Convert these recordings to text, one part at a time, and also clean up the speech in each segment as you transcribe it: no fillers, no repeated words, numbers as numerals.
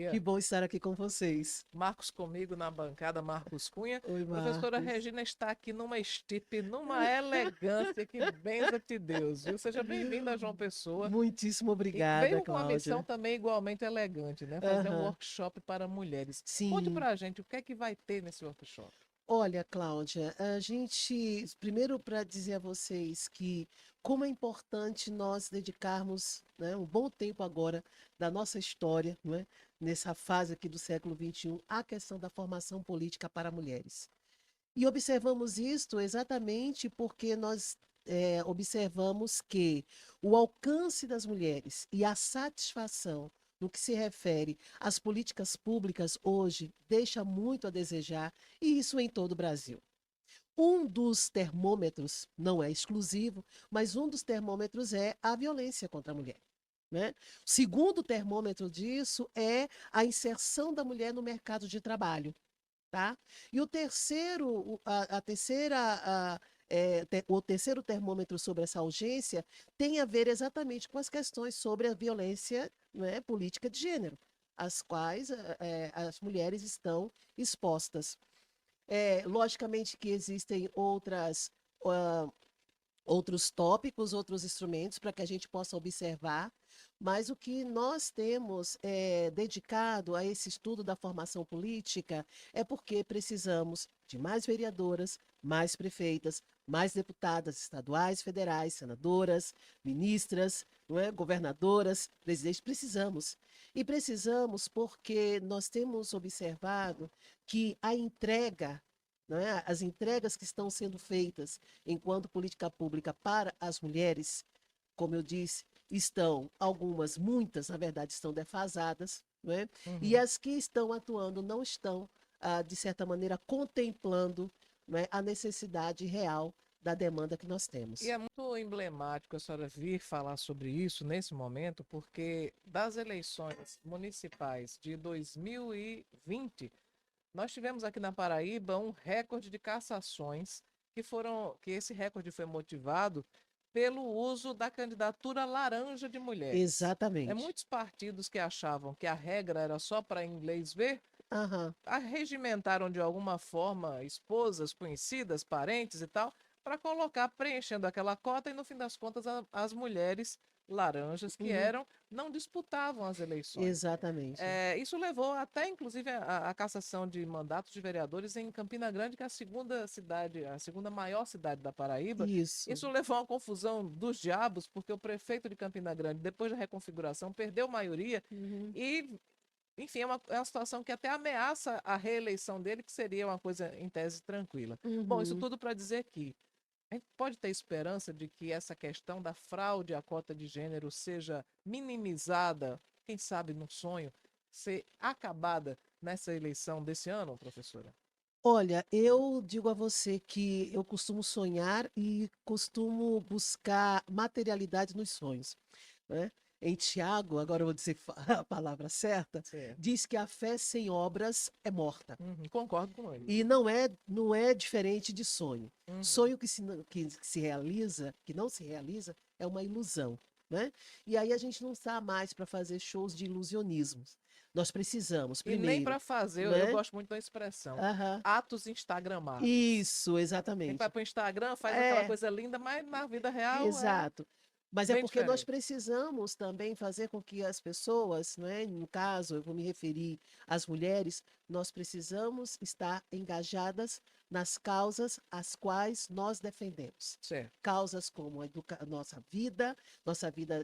Que dia. bom estar aqui com vocês. Marcos comigo na bancada, Marcos Cunha. Oi, Professora Marcos. Regina está aqui numa estipe, numa elegância que benza-te Deus, viu? Seja bem-vinda, João Pessoa. Muitíssimo E obrigada, veio com uma missão Cláudia. também igualmente elegante, né? Fazer um Aham, workshop para mulheres. Conte sim. pra gente o que é que vai ter nesse workshop. Olha, Cláudia, a gente, primeiro para dizer a vocês que como é importante nós dedicarmos, né, um bom tempo agora da nossa história, não é, nessa fase aqui do século XXI, à questão da formação política para mulheres. E observamos isto exatamente porque nós observamos que o alcance das mulheres e a satisfação no que se refere às políticas públicas hoje deixa muito a desejar, e isso em todo o Brasil. Um dos termômetros, não é exclusivo, mas um dos termômetros é a violência contra a mulher. Né? O segundo termômetro disso é a inserção da mulher no mercado de trabalho. Tá? E o terceiro, a terceira, o terceiro termômetro sobre essa urgência tem a ver exatamente com as questões sobre a violência, né, política de gênero, às quais as mulheres estão expostas. Logicamente que existem uh, outros tópicos, outros instrumentos para que a gente possa observar, mas o que nós temos dedicado a esse estudo da formação política é porque precisamos de mais vereadoras, mais prefeitas, mais deputadas estaduais, federais, senadoras, ministras, não é? Governadoras, presidentes, precisamos. E precisamos porque nós temos observado que a entrega, não é? As entregas que estão sendo feitas enquanto política pública para as mulheres, como eu disse, estão, algumas, muitas, na verdade, estão defasadas, não é? E Uhum. as que estão atuando não estão, de certa maneira, contemplando, não é, a necessidade real da demanda que nós E temos. é muito emblemático a senhora vir falar sobre isso nesse momento, porque das eleições municipais de 2020, nós tivemos aqui na Paraíba um recorde de cassações que esse recorde foi motivado pelo uso da candidatura laranja de mulheres. Exatamente. Muitos partidos que achavam que a regra era só para inglês ver, Aham. arregimentaram de alguma forma esposas, conhecidas, parentes e tal, para colocar preenchendo aquela cota e no fim das contas as mulheres laranjas que Uhum. eram não disputavam as eleições. Exatamente. Isso levou até, inclusive, a cassação de mandatos de vereadores em Campina Grande, que é a segunda cidade, a segunda maior cidade da Paraíba. Isso. Isso levou a uma confusão dos diabos, porque o prefeito de Campina Grande, depois da reconfiguração, perdeu maioria Uhum. e, enfim, é uma situação que até ameaça a reeleição dele, que seria uma coisa, em tese, tranquila. Bom, isso Uhum. tudo para dizer que a gente pode ter esperança de que essa questão da fraude à cota de gênero seja minimizada, quem sabe num sonho, ser acabada nessa eleição desse ano, professora? Olha, eu digo a você que eu costumo sonhar e costumo buscar materialidade nos sonhos, né? Em Tiago, agora eu vou dizer a palavra certa, Certo. diz que a fé sem obras é morta. Uhum, concordo com ele. E não é diferente de sonho. Uhum. Sonho que se realiza, que não se realiza, é uma ilusão, né? E aí a gente não está mais para fazer shows de ilusionismos. Nós precisamos, E nem primeiro, para fazer, eu né? gosto muito da expressão, Aham. atos instagramáveis. Isso, A gente vai exatamente. para o Instagram, faz aquela É, coisa linda, mas na vida real é exato. Mas é bem porque nós diferente. precisamos também fazer com que as pessoas, né, no caso, eu vou me referir às mulheres, nós precisamos estar engajadas nas causas as quais nós defendemos. Certo. Causas como nossa vida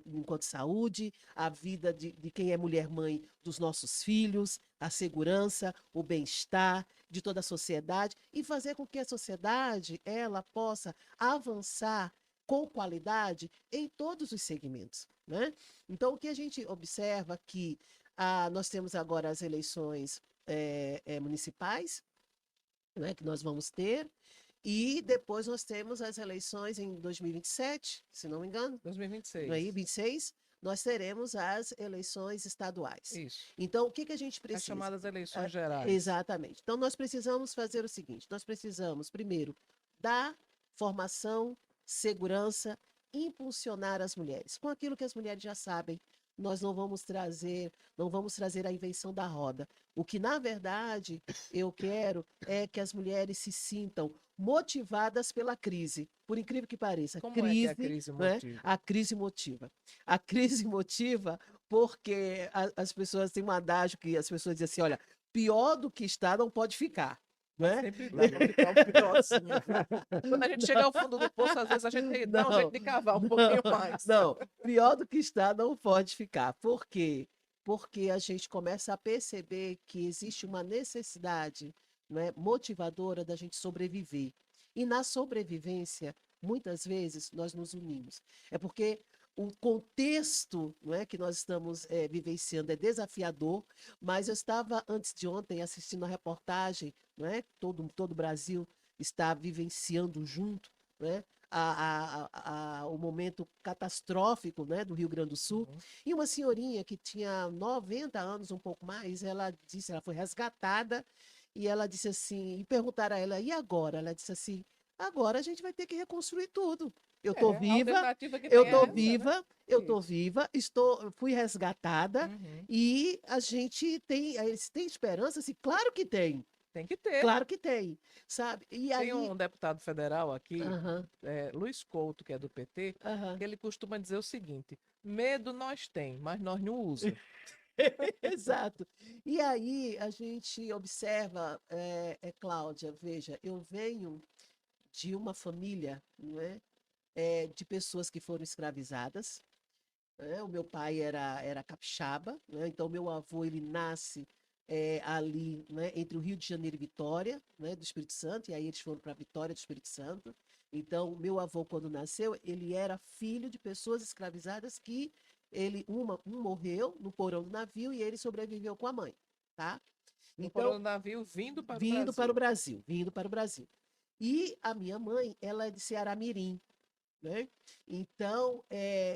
enquanto saúde, a vida de quem é mulher-mãe dos nossos filhos, a segurança, o bem-estar de toda a sociedade e fazer com que a sociedade ela possa avançar com qualidade em todos os segmentos, né? Então, o que a gente observa que nós temos agora as eleições municipais, né, que nós vamos ter, e depois nós temos as eleições em 2027, se não me engano, aí, 2026. 26, nós teremos as eleições estaduais. Isso. Então, o que a gente As precisa? chamadas Ah, eleições gerais. exatamente. Então, nós precisamos fazer o seguinte: nós precisamos, primeiro, dar formação, segurança, impulsionar as mulheres, com aquilo que as mulheres já sabem, nós não vamos trazer a invenção da roda. O que, na verdade, eu quero é que as mulheres se sintam motivadas pela crise. Por incrível que pareça, Como é que a crise, crise né? motiva? A crise motiva. A crise motiva porque as pessoas têm um adágio que as pessoas dizem assim, olha, pior do que está não pode ficar. Mas Né? sempre dá para ficar um piorzinho. Quando a gente chega ao fundo do poço, às vezes a gente dá um jeito Não, de cavar um não, pouquinho mais. não. Pior do que está, não pode ficar. Por quê? Porque a gente começa a perceber que existe uma necessidade, né, motivadora da gente sobreviver. E na sobrevivência, muitas vezes, nós nos unimos. É porque o contexto, não é, que nós estamos vivenciando é desafiador, mas eu estava, antes de ontem, assistindo a reportagem, não é? Todo o Brasil está vivenciando junto, né? O momento catastrófico, né, do Rio Grande do Sul. Uhum. E uma senhorinha que tinha 90 anos, um pouco mais, ela disse, ela foi resgatada e ela disse assim, e perguntaram a ela, e agora? Ela disse assim, agora a gente vai ter que reconstruir tudo. Eu estou A viva, alternativa que eu tem estou é essa, né? viva, eu estou Isso. viva, fui resgatada Uhum. e a gente tem, eles têm esperança? Assim, claro que tem. Tem que ter. Claro que tem, sabe? E Tem aí, um deputado federal aqui, aham, Luiz Couto, que é do PT, aham. que ele costuma dizer o seguinte: medo nós tem, mas nós não usa. Exato. E aí a gente observa, Cláudia, veja, eu venho de uma família, não é, de pessoas que foram escravizadas. Né? O meu pai era capixaba, né? Então meu avô ele nasce ali, né, entre o Rio de Janeiro e Vitória, né, do Espírito Santo, e aí eles foram para Vitória do Espírito Santo. Então meu avô quando nasceu ele era filho de pessoas escravizadas que um morreu no porão do navio e ele sobreviveu com a mãe, tá? No porão Então do navio vindo para o Brasil. Vindo para o Brasil. E a minha mãe, ela é de Ceará-Mirim, né? Então,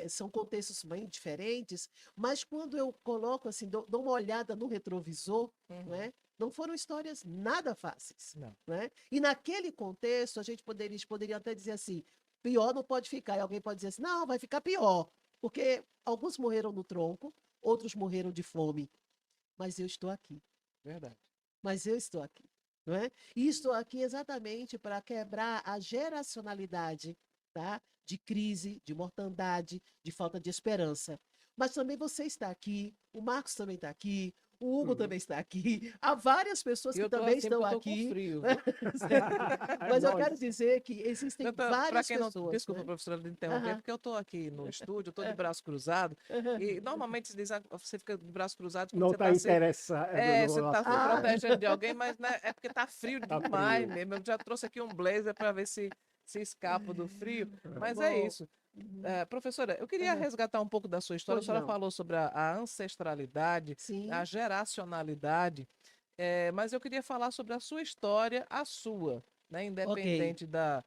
são contextos bem diferentes, mas quando eu coloco assim, dou uma olhada no retrovisor, Uhum. né? Não foram histórias nada fáceis, Não. né? E naquele contexto, eles poderiam até dizer assim, pior não pode ficar, e alguém pode dizer assim, não, vai ficar pior, porque alguns morreram no tronco, outros morreram de fome, mas eu estou aqui, Verdade. mas eu estou aqui, não é? E estou aqui exatamente para quebrar a geracionalidade, tá? De crise, de mortandade, de falta de esperança. Mas também você está aqui, o Marcos também está aqui, o Hugo Uhum. também está aqui, há várias pessoas E que eu tô também assim porque estão eu tô com aqui, frio, né? viu? É Mas eu nóis. quero dizer que existem Para várias quem não. pessoas, Desculpa, né? professora, de interromper, Aham, porque eu tô aqui no estúdio, eu tô de braço cruzado, e normalmente se diz, você fica de braço cruzado quando Não você está está se. interessado É, você no está se assunto. Ah, protegendo de alguém, mas né, é porque tá frio Tá demais frio. mesmo. Eu já trouxe aqui um blazer para ver se escapa do frio, tá mas é bom. isso. Uhum, Professora, eu queria aham. resgatar um pouco da sua história. A Pois senhora não. falou sobre a ancestralidade, a Sim, geracionalidade, mas eu queria falar sobre a sua história, a sua, né, ok. independente da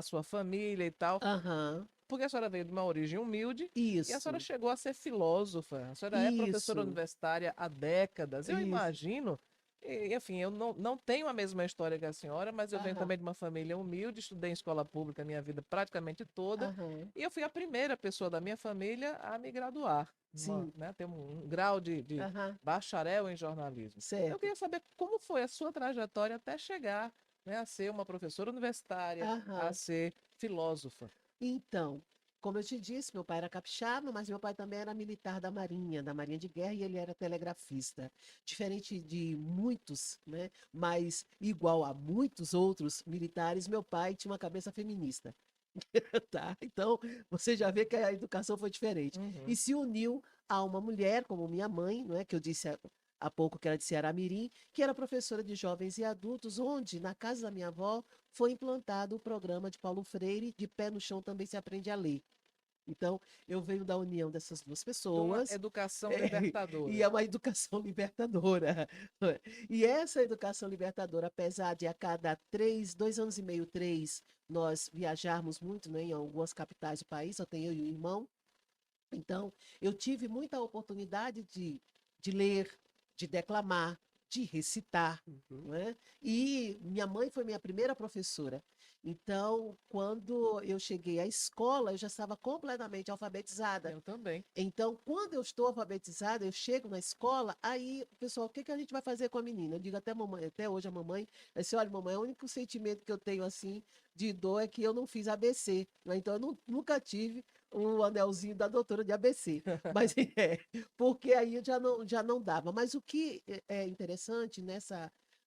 sua família e tal, Aham. porque a senhora veio de uma origem humilde e a senhora Isso, chegou a ser filósofa. A senhora é professora isso, universitária há décadas. Eu isso. imagino, enfim, eu não tenho a mesma história que a senhora, mas eu venho Aham, também de uma família humilde, estudei em escola pública a minha vida praticamente toda, aham. e eu fui a primeira pessoa da minha família a me graduar, Sim, né, ter um grau de aham, bacharel em jornalismo. Eu certo. queria saber como foi a sua trajetória até chegar, né, a ser uma professora universitária, a Aham. ser filósofa. Então, como eu te disse, meu pai era capixaba, mas meu pai também era militar da Marinha de Guerra, e ele era telegrafista. Diferente de muitos, né, mas igual a muitos outros militares, meu pai tinha uma cabeça feminista. Tá? Então, você já vê que a educação foi diferente. E Uhum. se uniu a uma mulher, como minha mãe, não é? Que eu disse há pouco que era de Ceará-Mirim, que era professora de jovens e adultos, onde, na casa da minha avó, foi implantado o programa de Paulo Freire, De Pé no Chão Também Se Aprende a Ler. Então, eu venho da união dessas duas De uma pessoas, educação e libertadora. é uma educação libertadora. E essa educação libertadora, apesar de a cada 2 anos e meio, três, nós viajarmos muito, né, em algumas capitais do país, só tenho eu e o irmão, então eu tive muita oportunidade de ler, de declamar, de recitar, Uhum. não é? E minha mãe foi minha primeira professora. Então, quando eu cheguei à escola, eu já estava completamente alfabetizada. Eu também. Então, quando eu estou alfabetizada, eu chego na escola, aí o pessoal, o que que a gente vai fazer com a menina? Eu digo até a mamãe, até hoje a mamãe, assim, olha, mamãe, o único sentimento que eu tenho assim de dor é que eu não fiz ABC, né? Então eu nunca tive o anelzinho da doutora de ABC, mas é, porque aí eu já não dava. Mas o que é interessante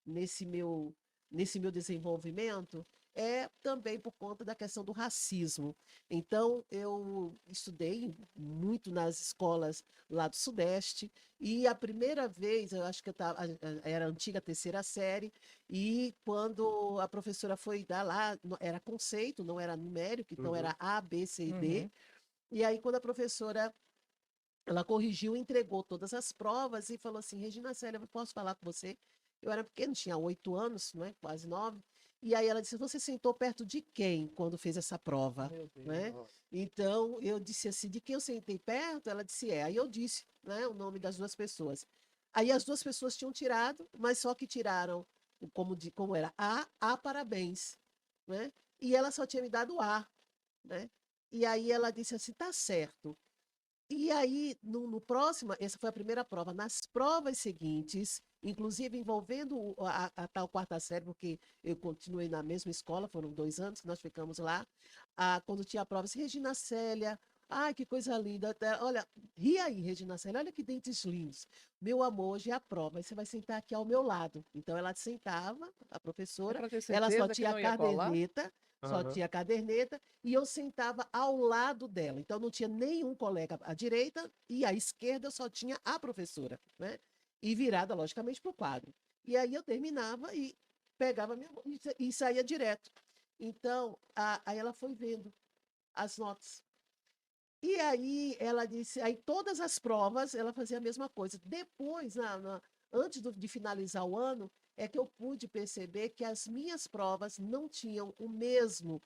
nesse meu desenvolvimento é também por conta da questão do racismo. Então, eu estudei muito nas escolas lá do Sudeste, e a primeira vez, eu acho que era a antiga terceira série, e quando a professora foi dar lá, era conceito, não era numérico, então Uhum. era A, B, C e D, Uhum. e aí quando a professora ela corrigiu, entregou todas as provas e falou assim: Regina Célia, eu posso falar com você? Eu era pequeno, tinha 8 anos, né, quase 9. E aí ela disse: Você sentou perto de quem quando fez essa prova? Meu Deus. Né? Então eu disse assim: De quem eu sentei perto? Ela disse: É. Aí eu disse, né, o nome das duas pessoas. Aí as duas pessoas tinham tirado, mas só que tiraram como era A, parabéns. Né? E ela só tinha me dado A. Né? E aí ela disse assim: Tá certo. E aí, no próximo, essa foi a primeira prova. Nas provas seguintes, inclusive envolvendo a tal quarta série, porque eu continuei na mesma escola, foram 2 anos que nós ficamos lá. Quando tinha a prova, disse, Regina Célia, ai, que coisa linda. Olha, ri aí, Regina Célia, olha que dentes lindos. Meu amor, hoje é a prova, e você vai sentar aqui ao meu lado. Então, ela sentava, a É professora, para ter ela só certeza que tinha a não ia colar? caderneta, só Aham. tinha a caderneta, e eu sentava ao lado dela. Então, não tinha nenhum colega à direita e à esquerda só tinha a professora, né? E virada, logicamente, para o quadro. E aí eu terminava e pegava minha mão e saía direto. Então, aí ela foi vendo as notas. E aí ela disse, aí todas as provas ela fazia a mesma coisa. Depois, antes de finalizar o ano, é que eu pude perceber que as minhas provas não tinham o mesmo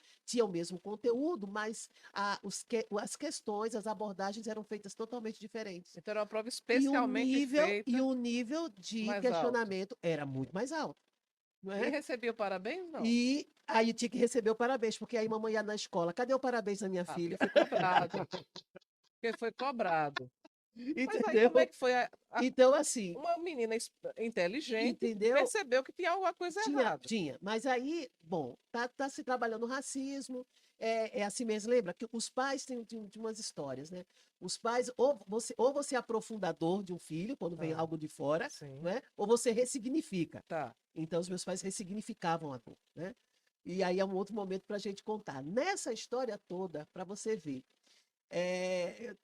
conteúdo, mas as questões, as abordagens eram feitas totalmente diferentes. Então era uma prova E o especialmente nível, e feita o nível de mais alto. questionamento era muito mais alto, não E é? recebia o parabéns? Não. E aí tinha que receber o parabéns, porque aí mamãe ia na escola, cadê o parabéns da minha Ah, filha? porque foi cobrado. Porque foi cobrado. Mas aí como é Entendeu? que foi Então, assim, uma menina inteligente entendeu? percebeu que tinha alguma coisa Tinha, errada? tinha. Mas aí, bom, tá se trabalhando o racismo, é assim mesmo. Lembra que os pais têm umas histórias, né? Os pais, ou você é aprofundador de um filho, quando vem Ah, algo de fora, sim. né? Ou você ressignifica. Tá. Então, os meus pais ressignificavam a dor, né? E aí é um outro momento para a gente contar. Nessa história toda, para você ver,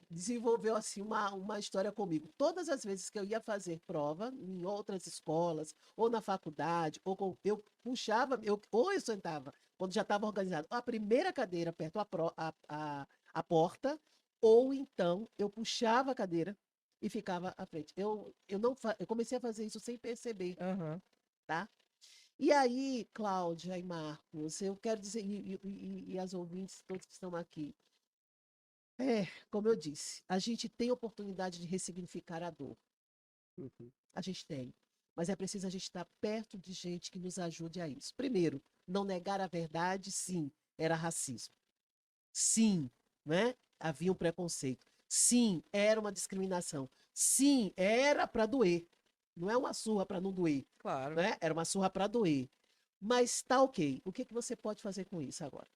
desenvolveu assim uma história comigo. Todas as vezes que eu ia fazer prova em outras escolas, ou na faculdade, eu puxava, ou eu sentava, quando já estava organizado, a primeira cadeira perto a porta, ou então eu puxava a cadeira e ficava à frente. Eu comecei a fazer isso sem perceber, Aham. tá? E aí, Cláudia e Marcos, eu quero dizer, e as ouvintes todos que estão aqui, como eu disse, a gente tem oportunidade de ressignificar a dor. Uhum. A gente tem. Mas é preciso a gente estar perto de gente que nos ajude a isso. Primeiro, não negar a verdade, sim, era racismo. Sim, né? Havia um preconceito. Sim, era uma discriminação. Sim, era para doer. Não é uma surra para não doer, Claro. né? Era uma surra para doer. Mas tá ok. O que que você pode fazer com isso agora?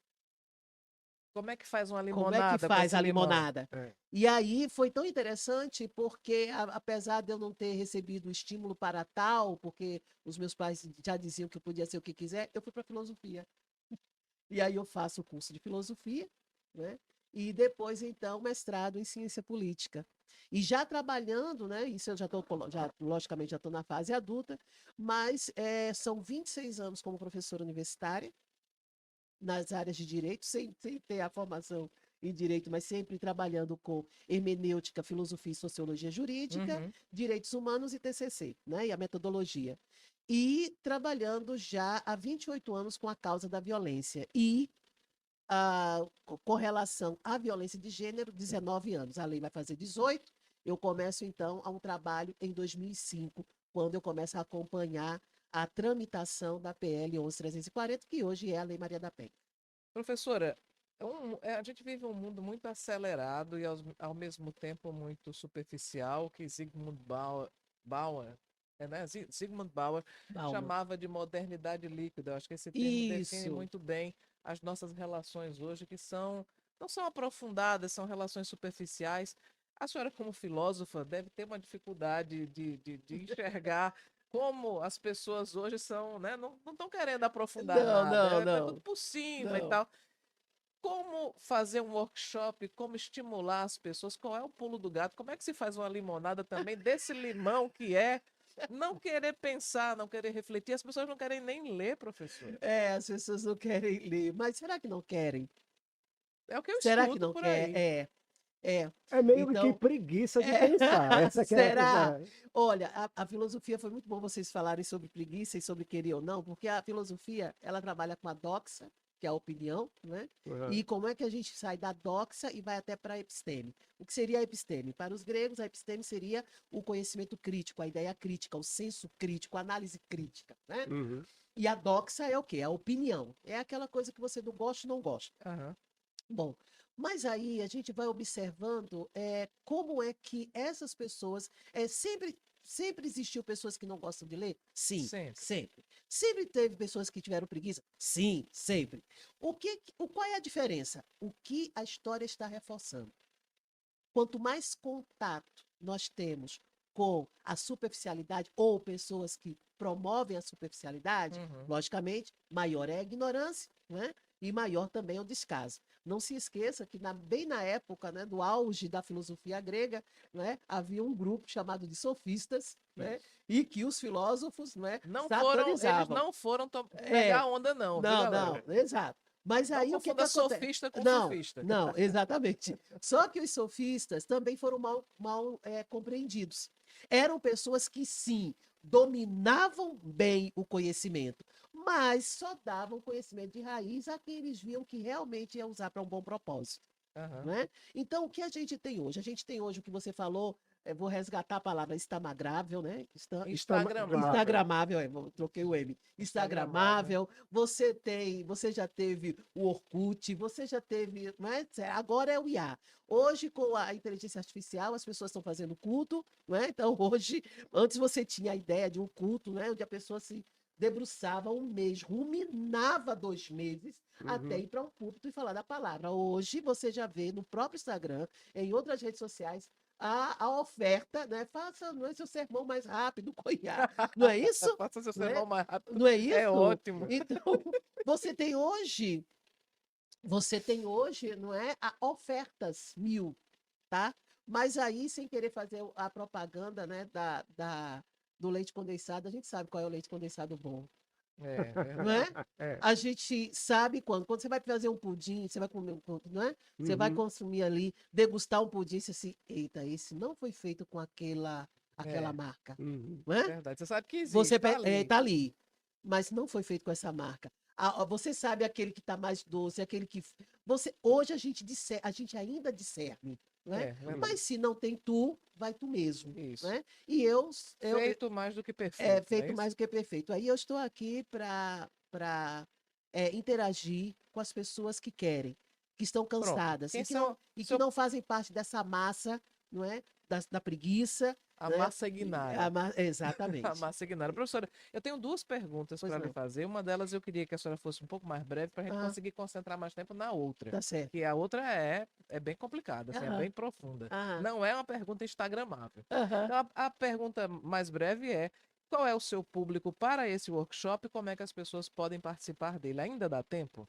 Como é que faz uma Como é que limonada com faz esse a limão? limonada? É. E aí foi tão interessante porque, apesar de eu não ter recebido estímulo para tal, porque os meus pais já diziam que eu podia ser o que quiser, eu fui para filosofia. E aí eu faço o curso de filosofia, né? E depois, então, mestrado em ciência política. E já trabalhando, né? Isso eu já estou, logicamente, já estou na fase adulta, mas são 26 anos como professora universitária nas áreas de direito, sem ter a formação em direito, mas sempre trabalhando com hermenêutica, filosofia e sociologia jurídica, Uhum. direitos humanos e TCC, né, e a metodologia. E trabalhando já há 28 anos com a causa da violência. E com relação à violência de gênero, 19 anos. A lei vai fazer 18. Eu começo, então, a um trabalho em 2005, quando eu começo a acompanhar a tramitação da PL 11.340, que hoje é a Lei Maria da Penha. Professora, a gente vive um mundo muito acelerado e ao mesmo tempo muito superficial, que Bauer, né? Zygmunt Bauer Balma. chamava de modernidade líquida. Eu acho que esse termo define Isso. muito bem as nossas relações hoje, que não são aprofundadas, são relações superficiais. A senhora, como filósofa, deve ter uma dificuldade de enxergar como as pessoas hoje são, né? Não estão querendo aprofundar Não, nada, não, é tudo não, por cima e não. tal. Como fazer um workshop, como estimular as pessoas, qual é o pulo do gato, como é que se faz uma limonada também desse limão que é não querer pensar, não querer refletir, as pessoas não querem nem ler, professora. É, as pessoas não querem ler, mas será que não querem? É o que eu Será que escuto não por quer? aí. É. É meio que Então, preguiça de é, pensar. Essa que é, será? Olha, a filosofia foi muito bom vocês falarem sobre preguiça e sobre querer ou não, porque a filosofia, ela trabalha com a doxa, que é a opinião, né? Uhum. E como é que a gente sai da doxa e vai até para a episteme? O que seria a episteme? Para os gregos, a episteme seria o conhecimento crítico, a ideia crítica, o senso crítico, a análise crítica, né? Uhum. E a doxa é o quê? A opinião. É aquela coisa que você não gosta ou não gosta. Aham, Bom, mas aí a gente vai observando como é que essas pessoas sempre existiu pessoas que não gostam de ler? Sim, sempre. sempre. Sempre teve pessoas que tiveram preguiça? Sim, sempre. Qual é a diferença? O que a história está reforçando? Quanto mais contato nós temos com a superficialidade ou pessoas que promovem a superficialidade, Uhum. logicamente, maior é a ignorância, né? E maior também é o descaso. Não se esqueça que bem na época, né, do auge da filosofia grega, né, havia um grupo chamado de sofistas, né, e que os filósofos, né, Eles satanizavam. não foram pegar É, a onda não, viu, não, não, galera? exato. Mas Não aí o que confunda acontece? sofista com Não, sofista. não, exatamente. Só que os sofistas também foram mal compreendidos. Eram pessoas que, sim, dominavam bem o conhecimento, mas só davam conhecimento de raiz a quem eles viam que realmente ia usar para um bom propósito. Aham. Né? Então, o que a gente tem hoje? A gente tem hoje o que você falou, vou resgatar a palavra instagrável, né? Instagramável. Instagramável, troquei o M. Instagramável. Instagramável, você já teve o Orkut, você já teve, né? Agora é o IA. Hoje, com a inteligência artificial, as pessoas estão fazendo culto, né? Então, hoje, antes você tinha a ideia de um culto, né? Onde a pessoa se debruçava um mês, ruminava 2 meses até Uhum. ir para um púlpito e falar da palavra. Hoje você já vê no próprio Instagram, em outras redes sociais, a oferta, né? Faça não é seu sermão mais rápido, Coiá. Não é isso? Faça seu Não é, sermão mais rápido. não é É isso? ótimo. Então, você tem hoje, não é, ofertas 1000, tá? Mas aí, sem querer fazer a propaganda, né, do leite condensado, a gente sabe qual é o leite condensado bom, É, não é? verdade. É. A gente sabe quando você vai fazer um pudim, você vai comer um pudim, não é? Você vai Uhum. consumir ali, degustar um pudim, você assim, eita, esse não foi feito com aquela É, marca, Uhum. não é? verdade. Você sabe que Você existe, tá ali. tá ali, mas não foi feito com essa marca. Você sabe aquele que está mais doce, aquele que hoje a gente ainda discerne, né? É, verdade. Mas se não tem tu, vai tu mesmo, Isso. né? E eu Feito mais do que é perfeito, não é feito isso? mais do que perfeito. Aí eu estou aqui para interagir com as pessoas que querem, que estão Pronto. cansadas Quem e são que não fazem parte dessa massa, não é? Da preguiça, a né? massa ignária? A Exatamente. massa ignária. Professora, eu tenho duas perguntas Pois para lhe não. fazer. Uma delas eu queria que a senhora fosse um pouco mais breve para a gente Ah, conseguir concentrar mais tempo na outra. tá certo. Que a outra é bem complicada, assim, é Aham, bem profunda. aham, Não é uma pergunta instagramável. aham. Então, a pergunta mais breve é: qual é o seu público para esse workshop e como é que as pessoas podem participar dele? Ainda dá tempo?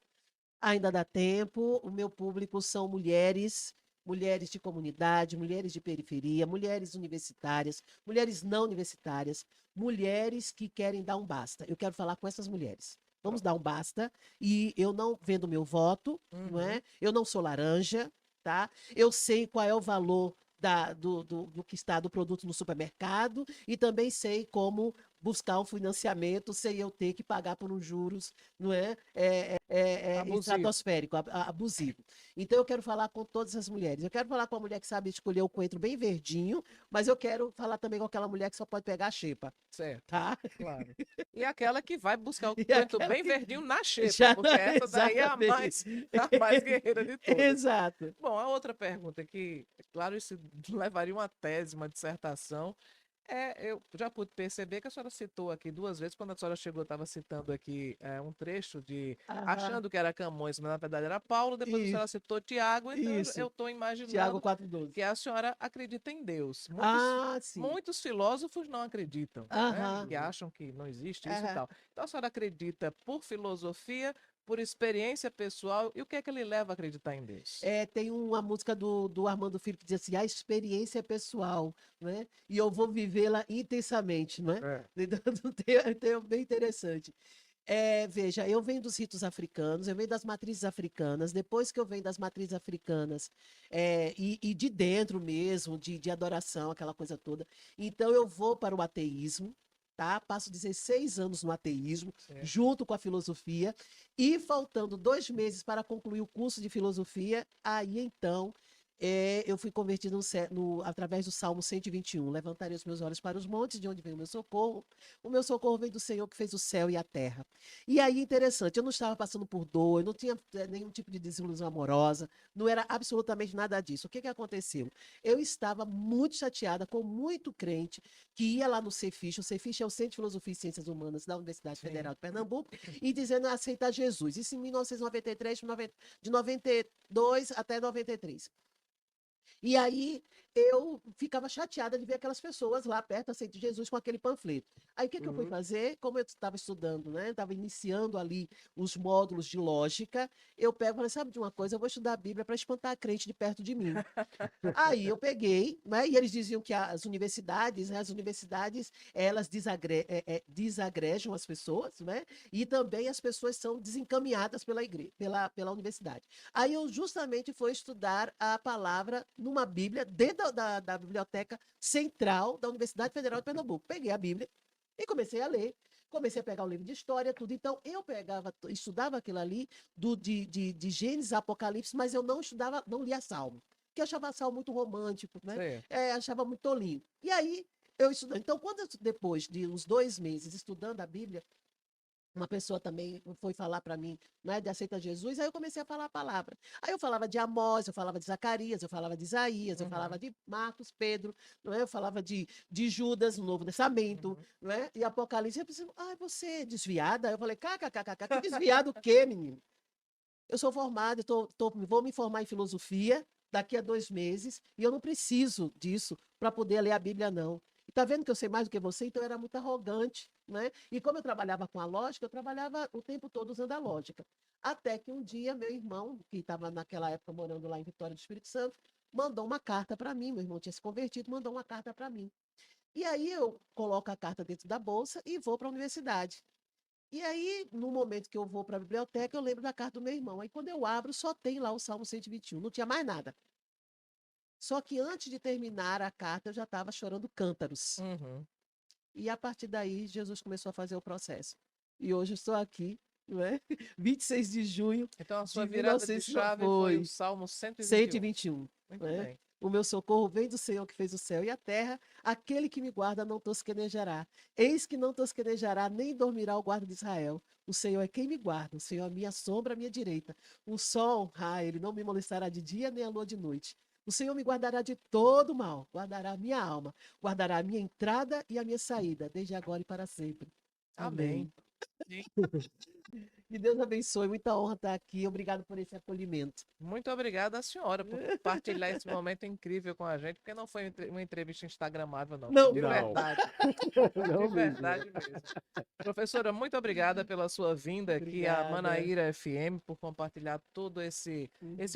Ainda dá tempo. O meu público são mulheres, mulheres de comunidade, mulheres de periferia, mulheres universitárias, mulheres não universitárias, mulheres que querem dar um basta. Eu quero falar com essas mulheres. Vamos Pronto. dar um basta. E eu não vendo meu voto, não Uhum. é? Eu não sou laranja, tá? Eu sei qual é o valor do que está do produto no supermercado e também sei como buscar um financiamento sem eu ter que pagar por uns juros, não é? Abusivo. Estratosférico, abusivo. Então eu quero falar com todas as mulheres. Eu quero falar com a mulher que sabe escolher o coentro bem verdinho, mas eu quero falar também com aquela mulher que só pode pegar a xepa, Certo, tá? claro. E aquela que vai buscar o E coentro aquela bem que verdinho na xepa, já porque essa daí é exatamente. a mais guerreira de todas. Exato. Bom, a outra pergunta que, claro, isso levaria uma tese, uma dissertação. Eu já pude perceber que a senhora citou aqui duas vezes, quando a senhora chegou, estava citando aqui um trecho de Aham, achando que era Camões, mas na verdade era Paulo, depois a senhora isso, citou Tiago, então eu isso. estou Tiago imaginando 4,12. que a senhora acredita em Deus. Ah, sim. Muitos filósofos não acreditam, né? Aham, Que acham que não existe isso e aham. tal. Então a senhora acredita por filosofia, por experiência pessoal, e o que é que ele leva a acreditar em Deus? Tem uma música do Armando Filho que diz assim, a experiência é pessoal, né? E eu vou vivê-la intensamente, não é? É. Então, bem interessante. Veja, eu venho dos ritos africanos, eu venho das matrizes africanas. Depois que eu venho das matrizes africanas, e de dentro mesmo, de adoração, aquela coisa toda, então eu vou para o ateísmo, tá? Passo 16 anos no ateísmo, Certo. junto com a filosofia, e faltando 2 meses para concluir o curso de filosofia, aí então eu fui convertido através do Salmo 121. Levantarei os meus olhos para os montes, de onde vem o meu socorro. O meu socorro vem do Senhor que fez o céu e a terra. E aí, interessante, eu não estava passando por dor, eu não tinha nenhum tipo de desilusão amorosa, não era absolutamente nada disso. O que aconteceu? Eu estava muito chateada com muito crente que ia lá no Cefish. O Cefish é o Centro de Filosofia e Ciências Humanas da Universidade Sim. Federal de Pernambuco, e dizendo aceitar Jesus. Isso em 1993, de 92 até 93. E aí eu ficava chateada de ver aquelas pessoas lá perto, assim, de Jesus com aquele panfleto. Aí o que eu fui Uhum. fazer? Como eu estava estudando, né? Estava iniciando ali os módulos de lógica, eu pego e falei, sabe de uma coisa? Eu vou estudar a Bíblia para espantar a crente de perto de mim. Aí eu peguei, né? E eles diziam que as universidades, elas desagrejam as pessoas, né? E também as pessoas são desencaminhadas pela igreja, pela universidade. Aí eu justamente fui estudar a palavra numa Bíblia dentro da biblioteca central da Universidade Federal de Pernambuco. Peguei a Bíblia e comecei a ler. Comecei a pegar o livro de história, tudo. Então, eu estudava aquilo ali de Gênesis a Apocalipse, mas eu não estudava, não lia Salmo, que eu achava Salmo muito romântico, né? Certo. Achava muito tolinho. E aí, eu estudando. Então, depois de uns 2 meses estudando a Bíblia, uma pessoa também foi falar para mim, né, de aceita Jesus, aí eu comecei a falar a palavra. Aí eu falava de Amós, eu falava de Zacarias, eu falava de Isaías, eu falava Uhum. de Marcos, Pedro, não é? Eu falava de Judas, no Novo Testamento, Uhum. não é? E Apocalipse, eu pensei, você é desviada? Aí eu falei, kkkk, que desviado o quê, menino? Eu sou formada, vou me formar em filosofia daqui a 2 meses, e eu não preciso disso para poder ler a Bíblia, não. E tá vendo que eu sei mais do que você? Então eu era muito arrogante, né? E como eu trabalhava com a lógica, eu trabalhava o tempo todo usando a lógica. Até que um dia meu irmão, que estava naquela época morando lá em Vitória do Espírito Santo, mandou uma carta para mim. Meu irmão tinha se convertido, mandou uma carta para mim. E aí eu coloco a carta dentro da bolsa e vou para a universidade. E aí, no momento que eu vou para a biblioteca, eu lembro da carta do meu irmão. Aí, quando eu abro, só tem lá o Salmo 121, não tinha mais nada. Só que antes de terminar a carta, eu já estava chorando cântaros. Uhum. E a partir daí, Jesus começou a fazer o processo. E hoje eu estou aqui, não é? 26 de junho Então a sua de virada de 1900, chave foi o foi Salmo 121. 121. Muito Né? bem. O meu socorro vem do Senhor que fez o céu e a terra, aquele que me guarda não tosquenejará. Eis que não tosquenejará, nem dormirá o guarda de Israel. O Senhor é quem me guarda, o Senhor é a minha sombra, a minha direita. O sol, ele não me molestará de dia, nem a lua de noite. O Senhor me guardará de todo mal, guardará a minha alma, guardará a minha entrada e a minha saída, desde agora e para sempre. Amém. Amém. Que Deus abençoe, muita honra estar aqui. Obrigado por esse acolhimento. Muito obrigada à senhora por partilhar esse momento incrível com a gente, porque não foi uma entrevista instagramável, não. Foi Não, de Não, verdade. De não mesmo. verdade mesmo. Professora, muito obrigada pela sua vinda aqui à obrigada. Manaíra FM, por compartilhar todo esse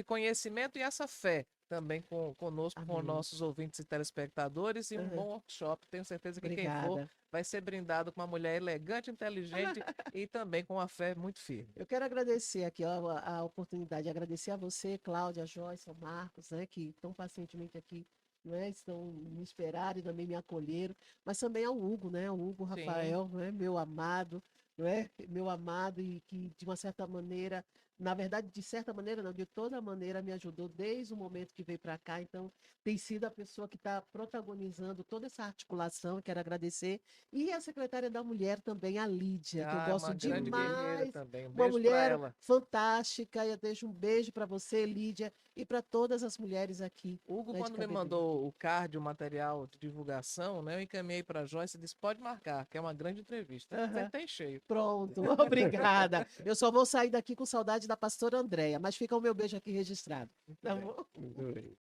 conhecimento e essa fé também conosco, com Amém. nossos ouvintes e telespectadores, e um Aham. bom workshop. Tenho certeza que quem for Obrigada. vai ser brindado com uma mulher elegante, inteligente e também com uma fé muito firme. Eu quero agradecer aqui ó, a oportunidade, agradecer a você, Cláudia, a Joyce, ao Marcos, né, que tão pacientemente aqui né? Estão me esperaram e também me acolheram, mas também ao Hugo, né? O Hugo Sim. Rafael, né? Meu amado, não é? Meu amado e que de uma certa maneira, na verdade, de certa maneira, não, de toda maneira me ajudou desde o momento que veio para cá. Então, tem sido a pessoa que está protagonizando toda essa articulação. Quero agradecer. E a secretária da Mulher também, a Lídia, que eu Ah, é gosto uma grande guerreira demais. também. Um Uma beijo para mulher ela. fantástica. E eu deixo um beijo para você, Lídia, e para todas as mulheres aqui, Hugo, né, de quando me Cabedelo. mandou o card, o material de divulgação, né, eu encaminhei para a Joyce e disse: pode marcar, que é uma grande entrevista. Sempre Aham. tem cheio. Pronto, obrigada. Eu só vou sair daqui com saudade da pastora Andréia, mas fica o meu beijo aqui registrado. Muito Tá bem. bom? Muito bem.